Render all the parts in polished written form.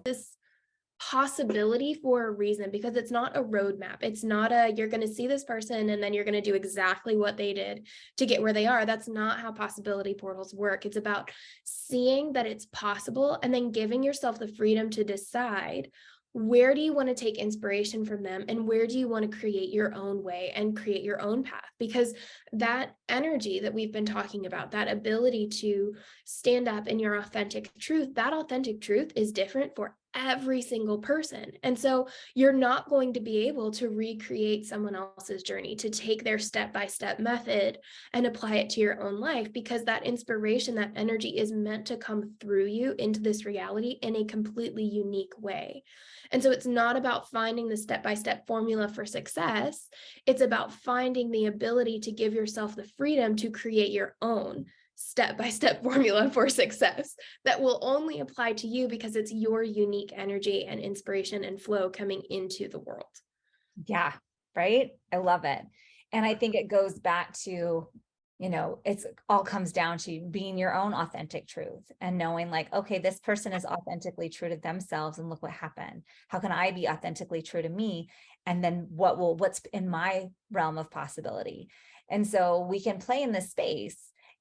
this possibility for a reason, because it's not a roadmap. It's not a, you're going to see this person and then you're going to do exactly what they did to get where they are. That's not how possibility portals work. It's about seeing that it's possible and then giving yourself the freedom to decide, where do you want to take inspiration from them, and where do you want to create your own way and create your own path? Because that energy that we've been talking about, that ability to stand up in your authentic truth, that authentic truth is different for every single person. And so you're not going to be able to recreate someone else's journey, to take their step-by-step method and apply it to your own life, because that inspiration, that energy is meant to come through you into this reality in a completely unique way. And so it's not about finding the step-by-step formula for success. It's about finding the ability to give yourself the freedom to create your own step-by-step formula for success that will only apply to you, because it's your unique energy and inspiration and flow coming into the world. Yeah, right. I love it. And I think it goes back to, it's all comes down to being your own authentic truth and knowing like, okay, this person is authentically true to themselves and look what happened. How can I be authentically true to me? And then what's in my realm of possibility? And so we can play in this space.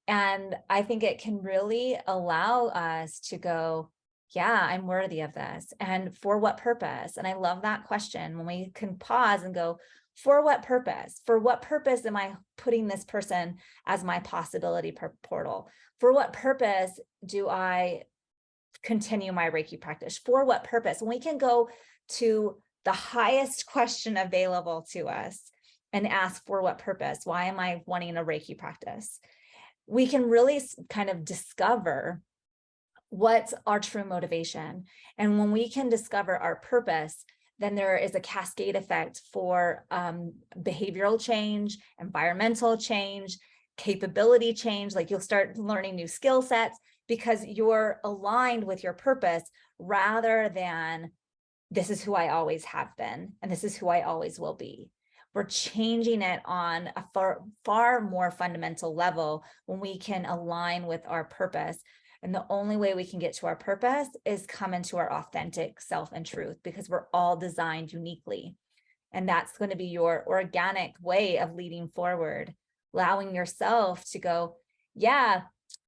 And I think it can really allow us to go, yeah, I'm worthy of this. And for what purpose? And I love that question when we can pause and go, for what purpose? For what purpose am I putting this person as my possibility portal? For what purpose do I continue my Reiki practice? For what purpose? When we can go to the highest question available to us and ask, for what purpose? Why am I wanting a Reiki practice? We can really kind of discover what's our true motivation. And when we can discover our purpose, then there is a cascade effect for behavioral change, environmental change, capability change. Like you'll start learning new skill sets because you're aligned with your purpose, rather than this is who I always have been and this is who I always will be. We're changing it on a far more fundamental level when we can align with our purpose. And the only way we can get to our purpose is come into our authentic self and truth, because we're all designed uniquely. And that's going to be your organic way of leading forward, allowing yourself to go, yeah,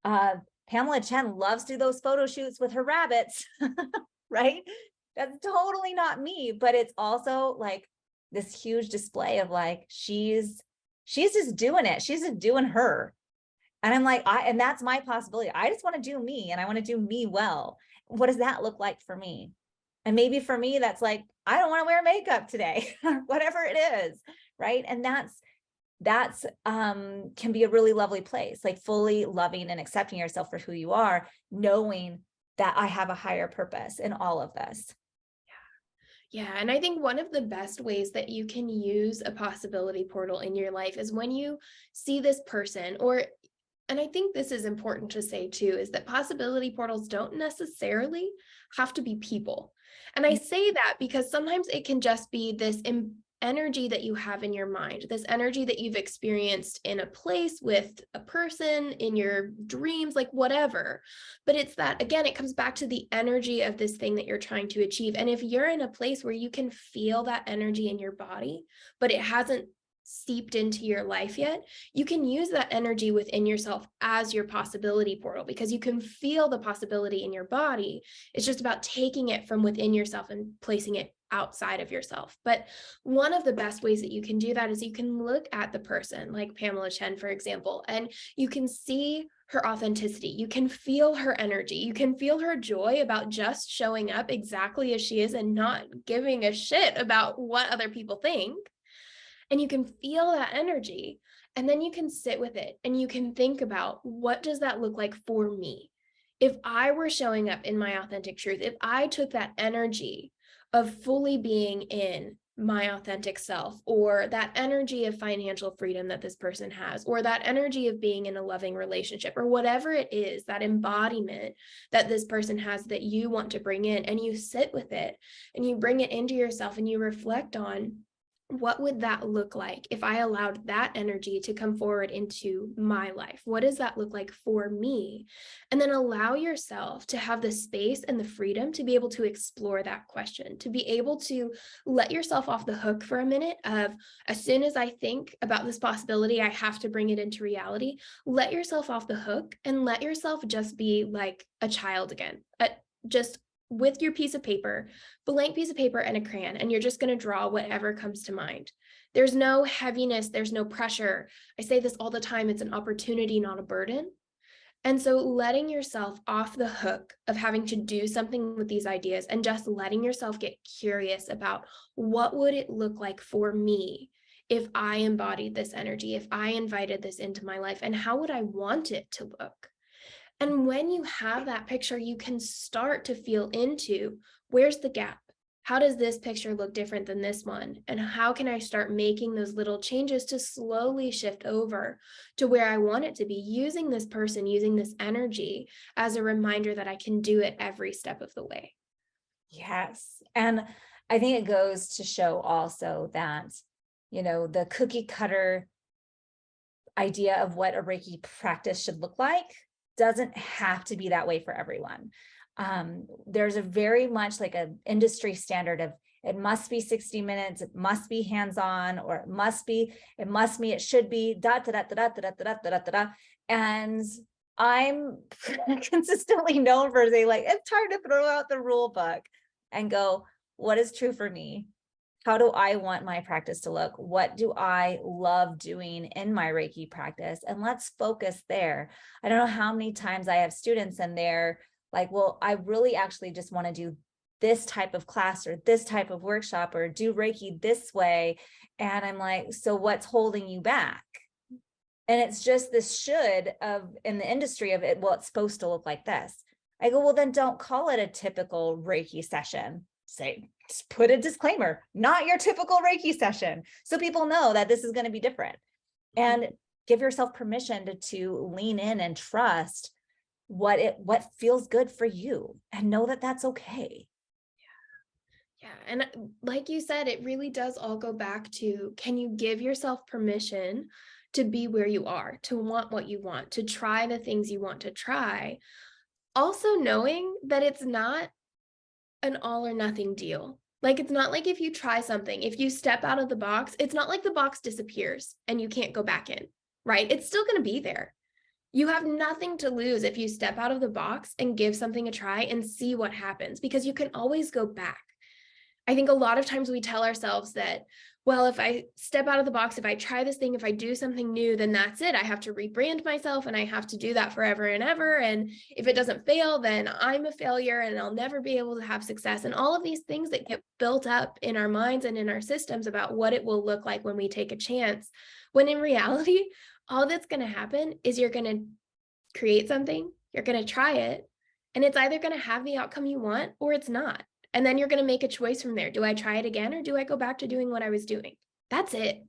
Pamela Chen loves to do those photo shoots with her rabbits, right? That's totally not me, but it's also like this huge display of like, she's just doing it. She's just doing her. And I'm like, and that's my possibility. I just want to do me, and I want to do me well. What does that look like for me? And maybe for me, that's like, I don't want to wear makeup today, whatever it is. Right. And that's can be a really lovely place, like fully loving and accepting yourself for who you are, knowing that I have a higher purpose in all of this. Yeah. And I think one of the best ways that you can use a possibility portal in your life is when you see this person, and I think this is important to say too, is that possibility portals don't necessarily have to be people. And I say that because sometimes it can just be this energy that you have in your mind, this energy that you've experienced in a place with a person, in your dreams, like whatever. But it's that, again, it comes back to the energy of this thing that you're trying to achieve. And if you're in a place where you can feel that energy in your body, but it hasn't seeped into your life yet, you can use that energy within yourself as your possibility portal, because you can feel the possibility in your body. It's just about taking it from within yourself and placing it outside of yourself. But one of the best ways that you can do that is you can look at the person like Pamela Chen, for example, and you can see her authenticity. You can feel her energy. You can feel her joy about just showing up exactly as she is and not giving a shit about what other people think. And you can feel that energy, and then you can sit with it and you can think about, what does that look like for me? If I were showing up in my authentic truth, if I took that energy of fully being in my authentic self, or that energy of financial freedom that this person has, or that energy of being in a loving relationship, or whatever it is, that embodiment that this person has that you want to bring in, and you sit with it and you bring it into yourself and you reflect on, What would that look like if I allowed that energy to come forward into my life? What does that look like for me? And then allow yourself to have the space and the freedom to be able to explore that question, to be able to let yourself off the hook for a minute of, as soon as I think about this possibility, I have to bring it into reality. Let yourself off the hook and let yourself just be like a child again. Just with your piece of paper, blank piece of paper and a crayon, and you're just going to draw whatever comes to mind. There's no heaviness, there's no pressure. I say this all the time, it's an opportunity, not a burden. And so letting yourself off the hook of having to do something with these ideas and just letting yourself get curious about, what would it look like for me if I embodied this energy, if I invited this into my life, and how would I want it to look? And when you have that picture, you can start to feel into, where's the gap? How does this picture look different than this one? And how can I start making those little changes to slowly shift over to where I want it to be, using this person, using this energy as a reminder that I can do it every step of the way. Yes. And I think it goes to show also that, the cookie cutter idea of what a Reiki practice should look like doesn't have to be that way for everyone. There's a very much like an industry standard of, it must be 60 minutes, it must be hands-on, or it should be da da da da da da da da da da da. And I'm consistently known for saying, like, it's hard to throw out the rule book and go, what is true for me? How do I want my practice to look? What do I love doing in my Reiki practice? And let's focus there. I don't know how many times I have students and they're like, well, I really actually just want to do this type of class or this type of workshop or do Reiki this way. And I'm like, so what's holding you back? And it's just this should of in the industry of it, well, it's supposed to look like this. I go, well, then don't call it a typical Reiki session. Say, just put a disclaimer, not your typical Reiki session. So people know that this is going to be different. And give yourself permission to lean in and trust what feels good for you and know that that's okay. Yeah. And like you said, it really does all go back to, can you give yourself permission to be where you are, to want what you want, to try the things you want to try? Also knowing that it's not an all or nothing deal. Like, it's not like if you try something, if you step out of the box, it's not like the box disappears and you can't go back in, right? It's still going to be there. You have nothing to lose if you step out of the box and give something a try and see what happens, because you can always go back. I think a lot of times we tell ourselves that, well, if I step out of the box, if I try this thing, if I do something new, then that's it. I have to rebrand myself and I have to do that forever and ever. And if it doesn't fail, then I'm a failure and I'll never be able to have success. And all of these things that get built up in our minds and in our systems about what it will look like when we take a chance. When in reality, all that's going to happen is you're going to create something, you're going to try it, and it's either going to have the outcome you want or it's not. And then you're going to make a choice from there. Do I try it again or do I go back to doing what I was doing? That's it.